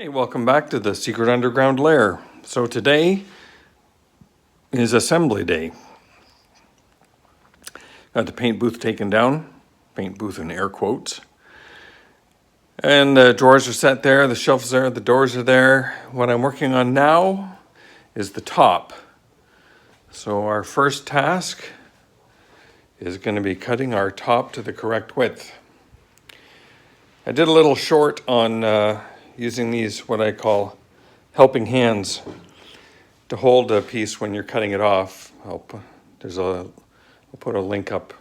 Hey, welcome back to the Secret Underground Lair. So today is assembly day. Got the paint booth taken down, paint booth in air quotes. And the drawers are set there, the shelves are there, the doors are there. What I'm working on now is the top. So our first task is going to be cutting our top to the correct width. I did a little short on using these, what I call helping hands, to hold a piece when you're cutting it off. I'll put a link up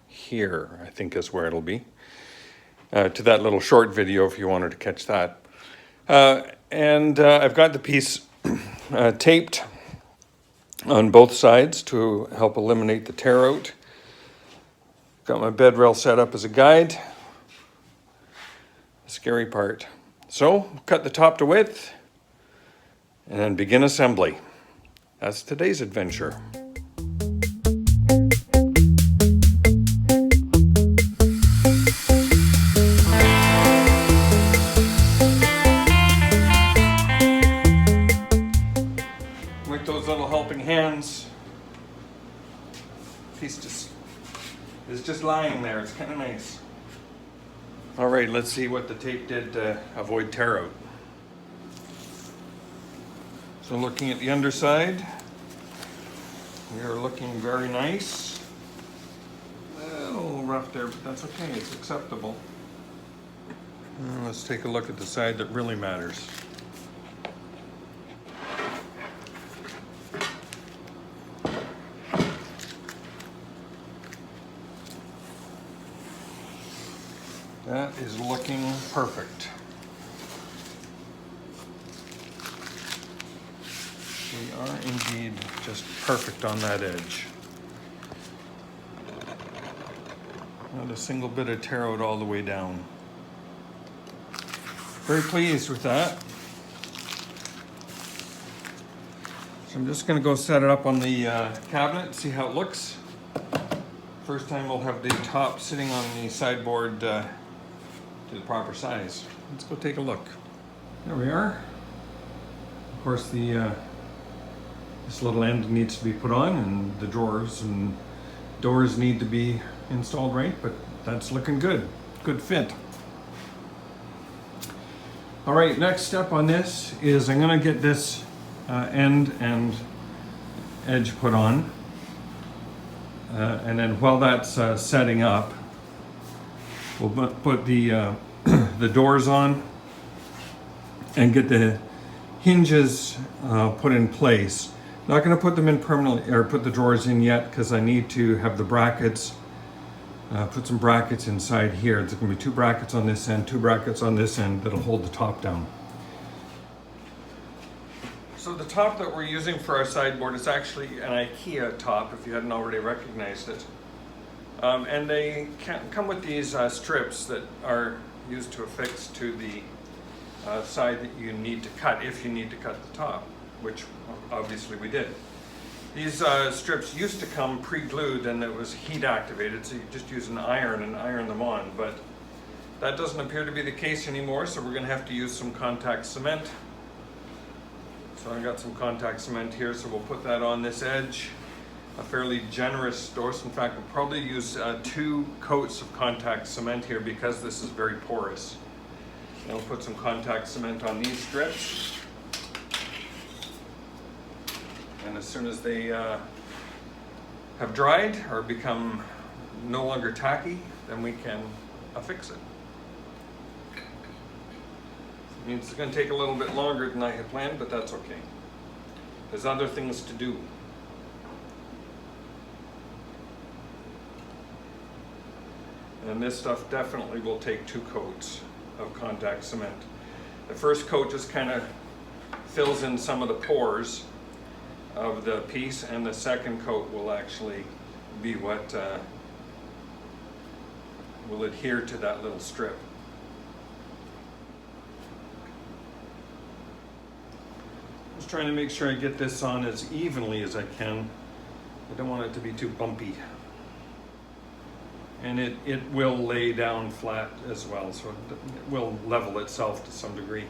here, I think is where it'll be, to that little short video if you wanted to catch that. I've got the piece taped on both sides to help eliminate the tear out. Got my bed rail set up as a guide. Scary part. So, cut the top to width and then begin assembly. That's today's adventure. With those little helping hands, piece is just lying there. It's kind of nice. All right, let's see what the tape did to avoid tear out. So looking at the underside, we are looking very nice. A little rough there, but that's okay, it's acceptable. Let's take a look at the side that really matters. That is looking perfect. We are indeed just perfect on that edge. Not a single bit of tear out all the way down. Very pleased with that. So I'm just going to go set it up on the cabinet, see how it looks. First time we'll have the top sitting on the sideboard to the proper size. Let's go take a look. There we are. Of course, this little end needs to be put on, and the drawers and doors need to be installed right, but that's looking good. Good fit. All right, next step on this is I'm going to get this end and edge put on. And then while that's setting up, we'll put the the doors on and get the hinges put in place. Not going to put them in permanently or put the drawers in yet because I need to have the brackets. Put some brackets inside here. There's going to be 2 brackets on this end, 2 brackets on this end that'll hold the top down. So the top that we're using for our sideboard is actually an IKEA top, if you hadn't already recognized it. And they come with these strips that are used to affix to the side that you need to cut, if you need to cut the top, which obviously we did. These strips used to come pre-glued and it was heat activated, so you just use an iron and iron them on, but that doesn't appear to be the case anymore, so we're going to have to use some contact cement. So I got some contact cement here, so we'll put that on this edge. A fairly generous dose. In fact, we'll probably use 2 coats of contact cement here because this is very porous. And we'll put some contact cement on these strips. And as soon as they have dried or become no longer tacky, then we can affix it. It means it's going to take a little bit longer than I had planned, but that's okay. There's other things to do. And this stuff definitely will take 2 coats of contact cement. The first coat just kind of fills in some of the pores of the piece, and the second coat will actually be what will adhere to that little strip. Just trying to make sure I get this on as evenly as I can. I don't want it to be too bumpy. And it will lay down flat as well, so it will level itself to some degree.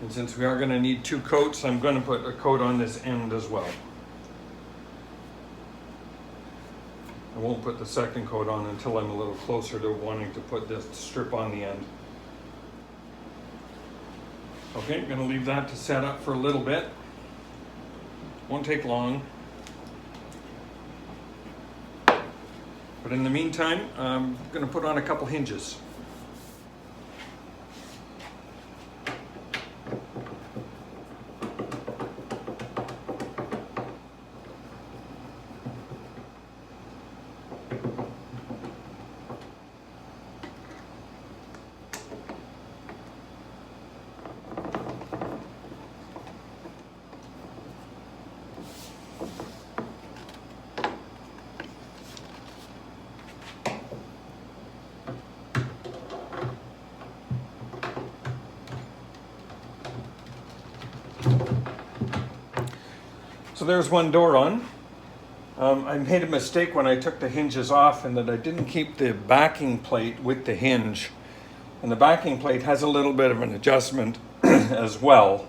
And since we are going to need 2 coats, I'm going to put a coat on this end as well. I won't put the second coat on until I'm a little closer to wanting to put this strip on the end. Okay, I'm going to leave that to set up for a little bit. Won't take long. But in the meantime, I'm going to put on a couple hinges. So there's one door on. I made a mistake when I took the hinges off in that I didn't keep the backing plate with the hinge. And the backing plate has a little bit of an adjustment as well.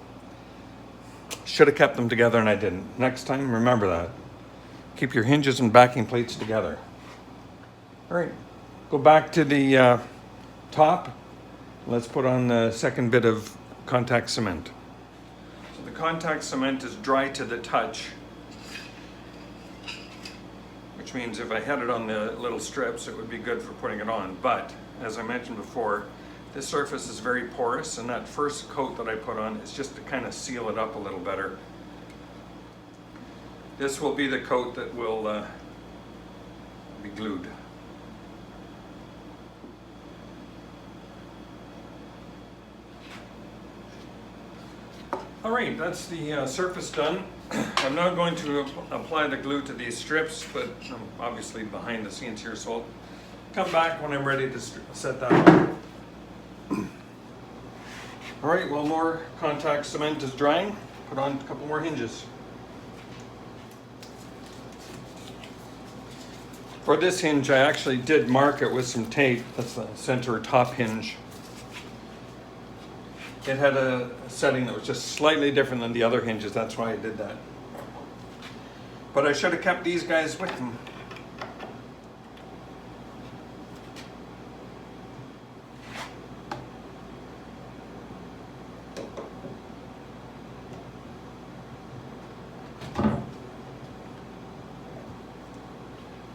Should have kept them together and I didn't. Next time, remember that. Keep your hinges and backing plates together. All right, go back to the top. Let's put on the second bit of contact cement. The contact cement is dry to the touch, which means if I had it on the little strips, it would be good for putting it on. But as I mentioned before, this surface is very porous, and that first coat that I put on is just to kind of seal it up a little better. This will be the coat that will be glued. All right, that's the surface done. I'm now going to apply the glue to these strips, but I'm obviously behind the scenes here, so I'll come back when I'm ready to set that up. All right, while more contact cement is drying, put on a couple more hinges. For this hinge, I actually did mark it with some tape. That's the center top hinge. It had a setting that was just slightly different than the other hinges, that's why I did that. But I should have kept these guys with them.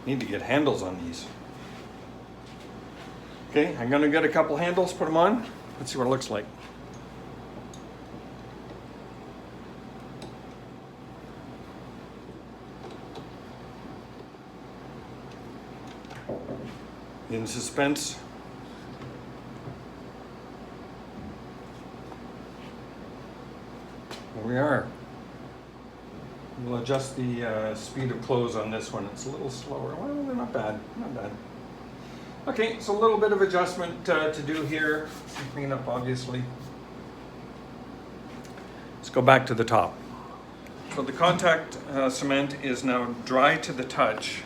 Need to get handles on these. Okay, I'm gonna get a couple handles, put them on. Let's see what it looks like. In suspense. Here we are. We'll adjust the speed of close on this one. It's a little slower. Well, they're not bad, not bad. Okay, so a little bit of adjustment to do here. Some cleanup, obviously. Let's go back to the top. So the contact cement is now dry to the touch,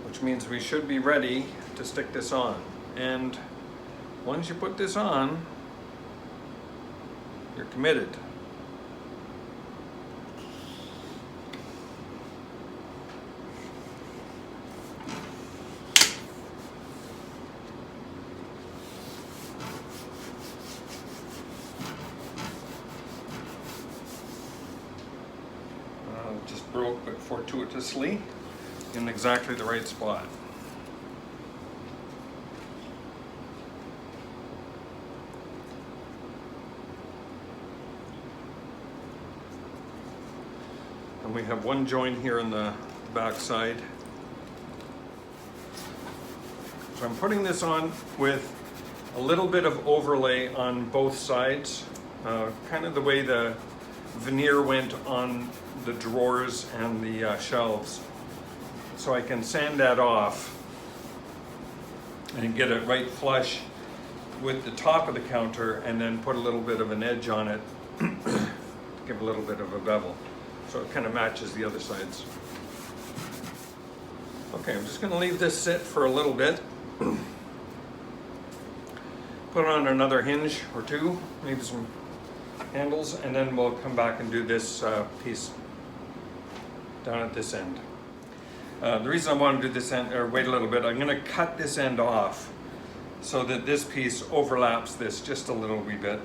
which means we should be ready to stick this on. And once you put this on, you're committed. Just broke, but fortuitously in exactly the right spot. And we have one joint here on the back side. So I'm putting this on with a little bit of overlay on both sides, kind of the way the veneer went on the drawers and the shelves. So I can sand that off and get it right flush with the top of the counter and then put a little bit of an edge on it to give a little bit of a bevel. So it kind of matches the other sides. Okay, I'm just going to leave this sit for a little bit. Put on another hinge or two, maybe some handles, and then we'll come back and do this piece down at this end. The reason I want to do this end, or wait a little bit, I'm going to cut this end off so that this piece overlaps this just a little wee bit.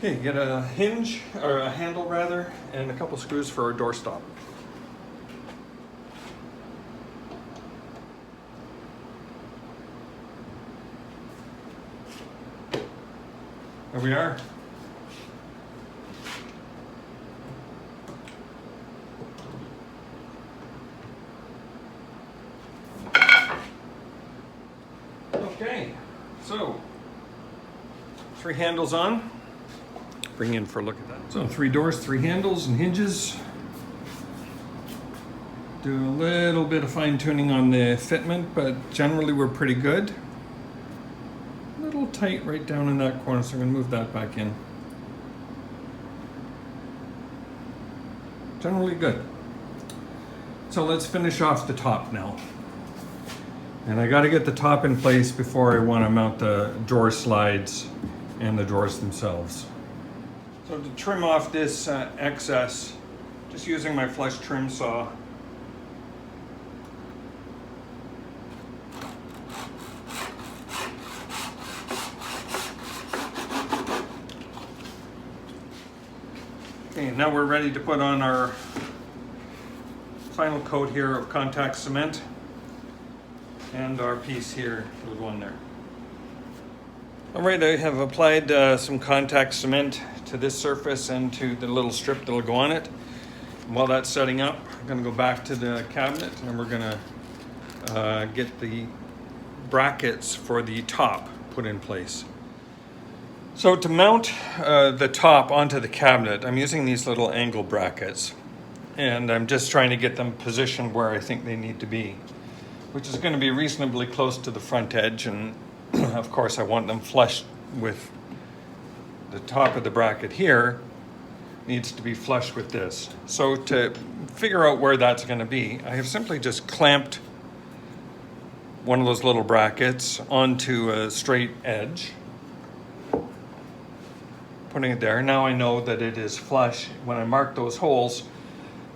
Okay, get a hinge, or a handle rather, and a couple screws for a doorstop. There we are. Okay, so 3 handles on. Bring in for a look at that. So 3 doors, 3 handles and hinges. Do a little bit of fine tuning on the fitment, but generally we're pretty good. A little tight right down in that corner, so I'm going to move that back in. Generally good. So let's finish off the top now. And I got to get the top in place before I want to mount the drawer slides and the drawers themselves. So to trim off this excess, just using my flush trim saw. Okay, now we're ready to put on our final coat here of contact cement and our piece here with one there. All right, I have applied some contact cement to this surface and to the little strip that'll go on it. And while that's setting up, I'm going to go back to the cabinet and we're going to get the brackets for the top put in place. So to mount the top onto the cabinet, I'm using these little angle brackets, and I'm just trying to get them positioned where I think they need to be, which is going to be reasonably close to the front edge, and of course I want them flush with the top of the bracket here needs to be flush with this. So to figure out where that's going to be, I have simply just clamped one of those little brackets onto a straight edge, putting it there. Now I know that it is flush. When I mark those holes,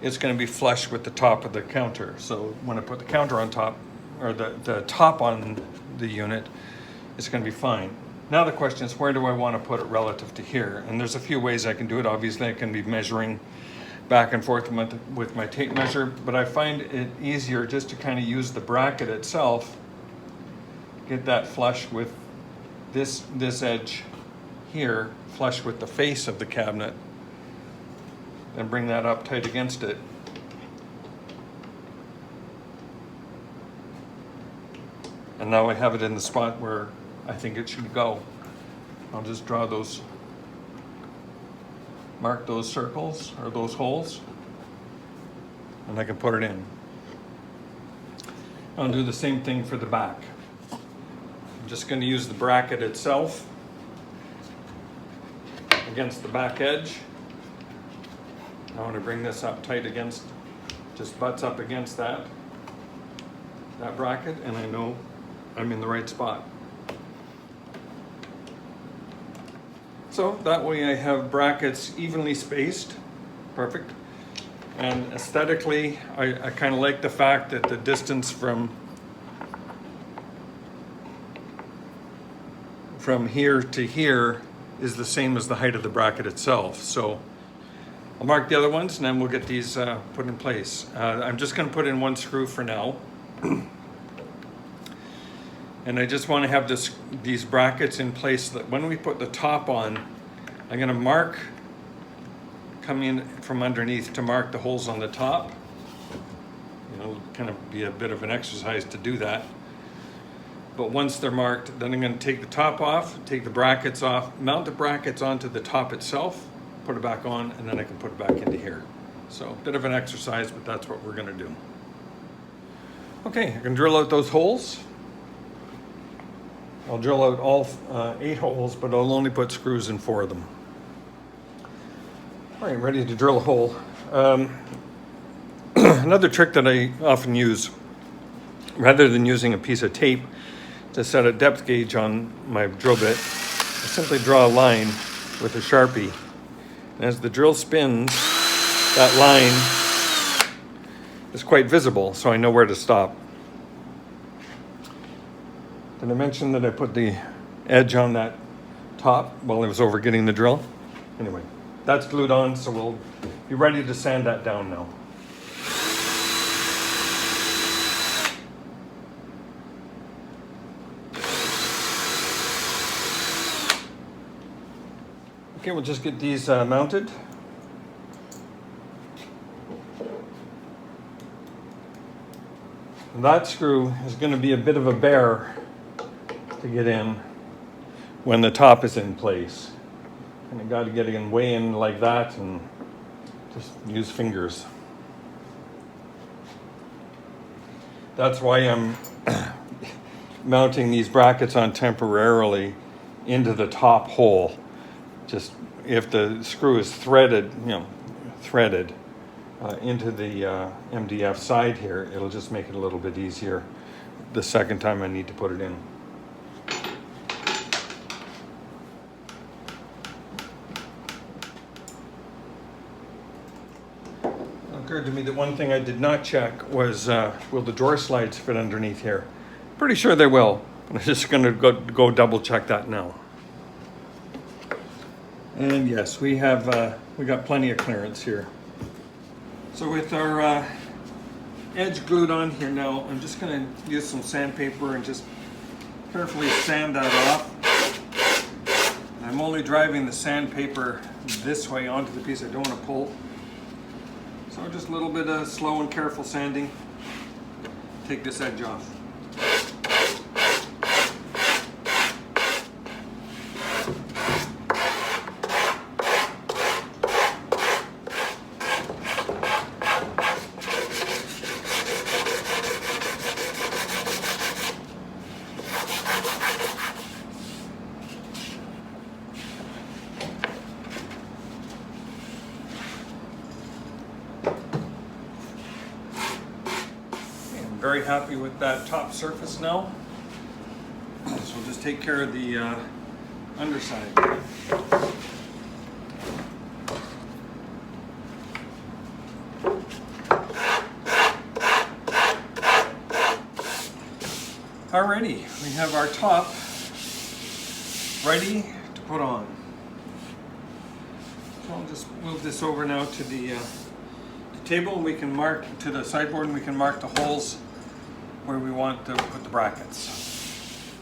it's going to be flush with the top of the counter. So when I put the counter on top, or the top on the unit, it's going to be fine. Now the question is, where do I want to put it relative to here? And there's a few ways I can do it. Obviously I can be measuring back and forth with my tape measure, but I find it easier just to kind of use the bracket itself, get that flush with this edge here, flush with the face of the cabinet, and bring that up tight against it. And now I have it in the spot where I think it should go. I'll just draw those, mark those circles or those holes, and I can put it in. I'll do the same thing for the back. I'm just going to use the bracket itself against the back edge. I want to bring this up tight against, just butts up against that bracket, and I know I'm in the right spot. So that way I have brackets evenly spaced, perfect. And aesthetically, I kind of like the fact that the distance from here to here is the same as the height of the bracket itself. So I'll mark the other ones and then we'll get these put in place. I'm just going to put in one screw for now. And I just want to have these brackets in place so that when we put the top on, I'm going to mark, come in from underneath to mark the holes on the top. It'll kind of be a bit of an exercise to do that. But once they're marked, then I'm going to take the top off, take the brackets off, mount the brackets onto the top itself, put it back on, and then I can put it back into here. So a bit of an exercise, but that's what we're going to do. Okay, I can drill out those holes. I'll drill out all 8 holes, but I'll only put screws in 4 of them. All right, ready to drill a hole. Another trick that I often use, rather than using a piece of tape to set a depth gauge on my drill bit, I simply draw a line with a Sharpie. And as the drill spins, that line is quite visible, so I know where to stop. Did I mention that I put the edge on that top while I was over getting the drill? Anyway, that's glued on, so we'll be ready to sand that down now. Okay, we'll just get these mounted. And that screw is going to be a bit of a bear to get in when the top is in place. And you got to get it way in like that and just use fingers. That's why I'm mounting these brackets on temporarily into the top hole. Just if the screw is threaded, into the MDF side here, it'll just make it a little bit easier the second time I need to put it in. It occurred to me that one thing I did not check was will the drawer slides fit underneath here? Pretty sure they will. I'm just going to go double check that now. And yes, we got plenty of clearance here. So with our edge glued on here now, I'm just going to use some sandpaper and just carefully sand that off. I'm only driving the sandpaper this way onto the piece I don't want to pull. So just a little bit of slow and careful sanding. Take this edge off. Very happy with that top surface now. So we'll just take care of the underside. Alrighty, we have our top ready to put on. So I'll just move this over now to the table, and we can mark to the sideboard, and we can mark the holes where we want to put the brackets.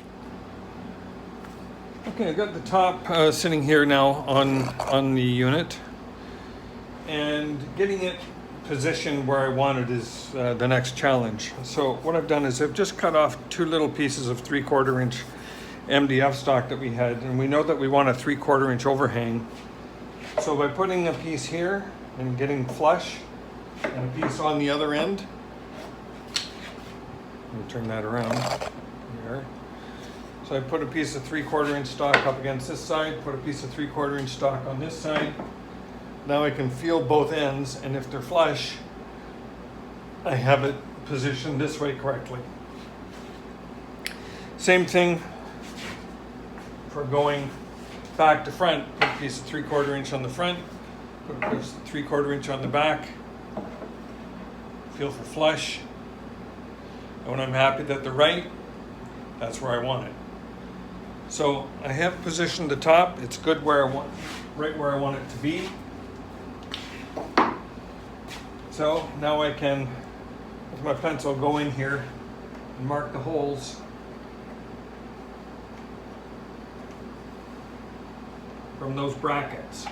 Okay, I've got the top sitting here now on the unit, and getting it positioned where I want it is the next challenge. So what I've done is I've just cut off 2 little pieces of 3/4 inch MDF stock that we had, and we know that we want a 3/4 inch overhang. So by putting a piece here and getting flush, and a piece on the other end, let me turn that around here. So I put a piece of 3/4 inch stock up against this side, put a piece of 3/4 inch stock on this side. Now I can feel both ends, and if they're flush, I have it positioned this way correctly. Same thing for going back to front. Put a piece of 3/4 inch on the front, put a piece of 3/4 inch on the back. Feel for flush. And when I'm happy that they're right, that's where I want it. So I have positioned the top. It's good where I want, right where I want it to be. So now I can, with my pencil, go in here and mark the holes from those brackets.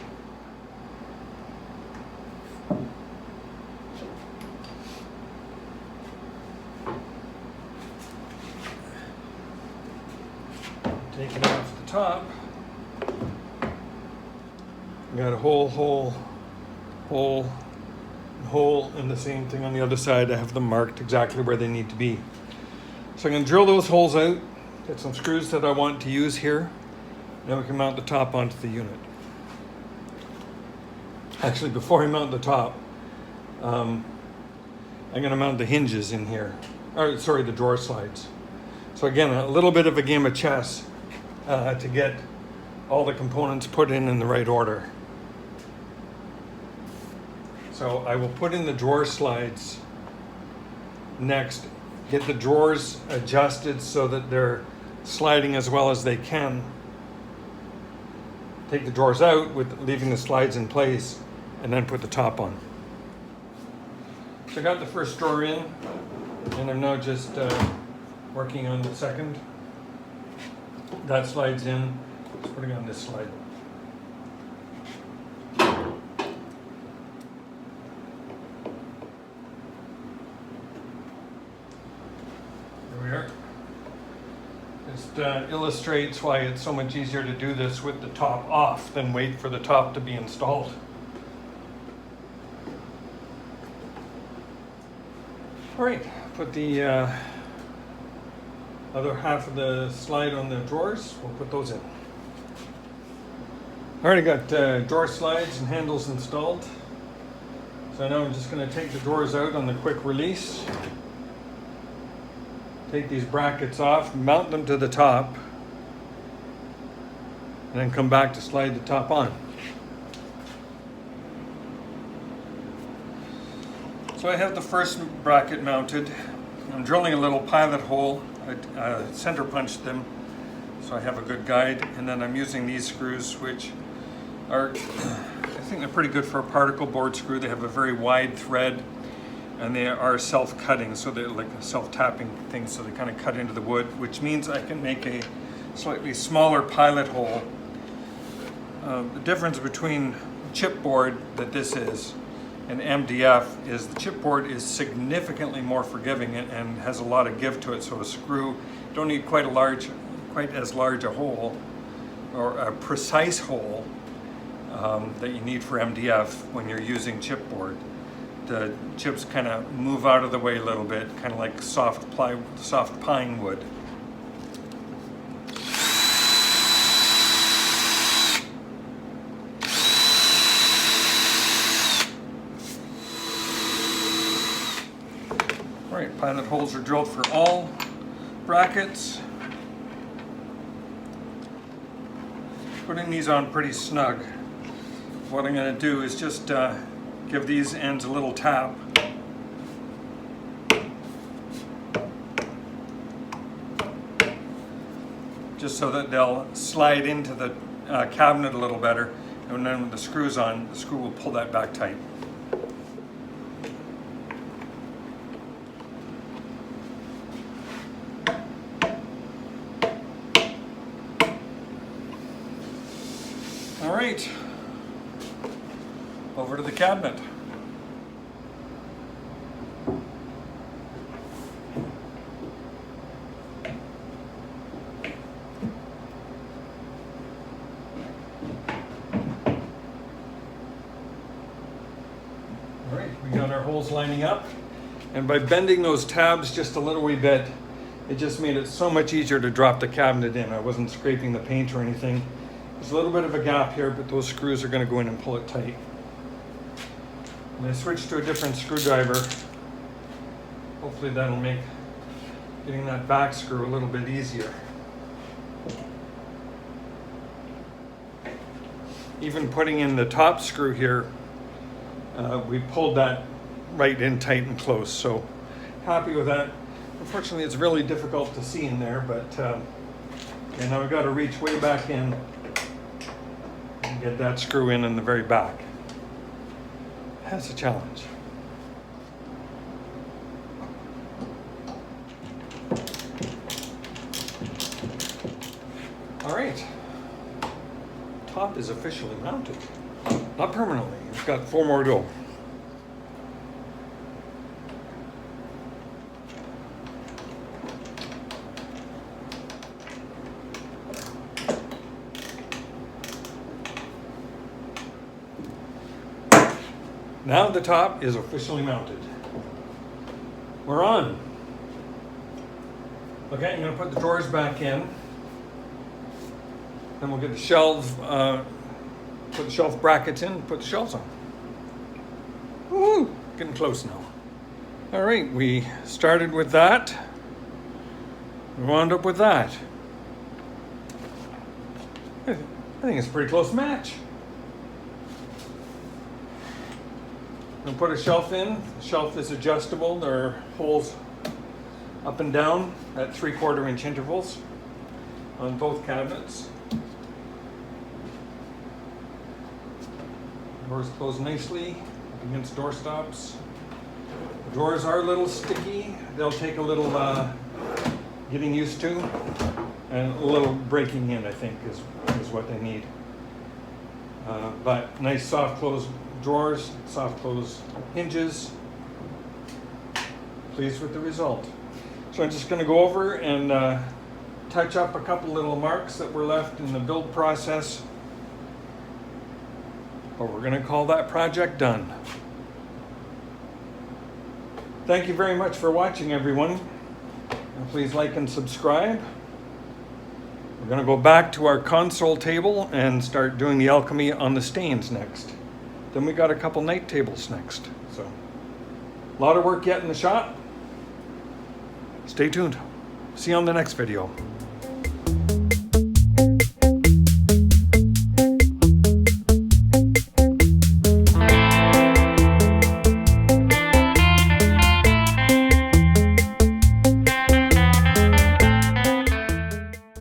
top, I got a hole, and the same thing on the other side. I have them marked exactly where they need to be. So I'm going to drill those holes out, get some screws that I want to use here, then we can mount the top onto the unit. Actually, before I mount the top, I'm going to mount the hinges in here. Or, sorry, the drawer slides. So again, a little bit of a game of chess to get all the components put in the right order. So I will put in the drawer slides next, get the drawers adjusted so that they're sliding as well as they can. Take the drawers out with leaving the slides in place, and then put the top on. So I got the first drawer in, and I'm now just working on the second. That slides in, just putting on this slide. Just illustrates why it's so much easier to do this with the top off than wait for the top to be installed. All right, put the other half of the slide on the drawers. We'll put those in. All right, I got drawer slides and handles installed. So now I'm just going to take the drawers out on the quick release. Take these brackets off, mount them to the top, and then come back to slide the top on. So I have the first bracket mounted. I'm drilling a little pilot hole. I center punched them so I have a good guide, and then I'm using these screws, which are, I think they're pretty good for a particle board screw. They have a very wide thread, and they are self-cutting, so they're like self-tapping things, so they kind of cut into the wood, which means I can make a slightly smaller pilot hole. The difference between chipboard that this is and MDF is the chipboard is significantly more forgiving and has a lot of give to it, so a screw, you don't need quite as large a hole or a precise hole that you need for MDF when you're using chipboard. The chips kind of move out of the way a little bit, kind of like soft pine wood. All right, pilot holes are drilled for all brackets. Putting these on pretty snug. What I'm going to do is just give these ends a little tap. Just so that they'll slide into the cabinet a little better. And then when the screw's on, the screw will pull that back tight. All right. Over to the cabinet. All right, we got our holes lining up, and by bending those tabs just a little wee bit, it just made it so much easier to drop the cabinet in. I wasn't scraping the paint or anything. There's a little bit of a gap here, but those screws are going to go in and pull it tight. And I switched to a different screwdriver. Hopefully that'll make getting that back screw a little bit easier. Even putting in the top screw here, we pulled that right in tight and close, so happy with that. Unfortunately, it's really difficult to see in there, but and now we've got to reach way back in and get that screw in the very back. That's a challenge. All right, top is officially mounted. Not permanently, we've got 4 more to go. Now the top is officially mounted. We're on. Okay, I'm going to put the drawers back in. Then we'll get the shelves, put the shelf brackets in, put the shelves on. Woo! Getting close now. All right, we started with that. We wound up with that. I think it's a pretty close match. I'm going to put a shelf in. The shelf is adjustable. There are holes up and down at 3/4 inch intervals on both cabinets. Doors close nicely up against door stops. The drawers are a little sticky. They'll take a little getting used to, and a little breaking in, I think, is what they need. But nice soft close drawers, soft close hinges. Pleased with the result. So I'm just going to go over and touch up a couple little marks that were left in the build process. But we're going to call that project done. Thank you very much for watching, everyone. And please like and subscribe. We're going to go back to our console table and start doing the alchemy on the stains next. Then we got a couple night tables next. So, a lot of work yet in the shop. Stay tuned. See you on the next video.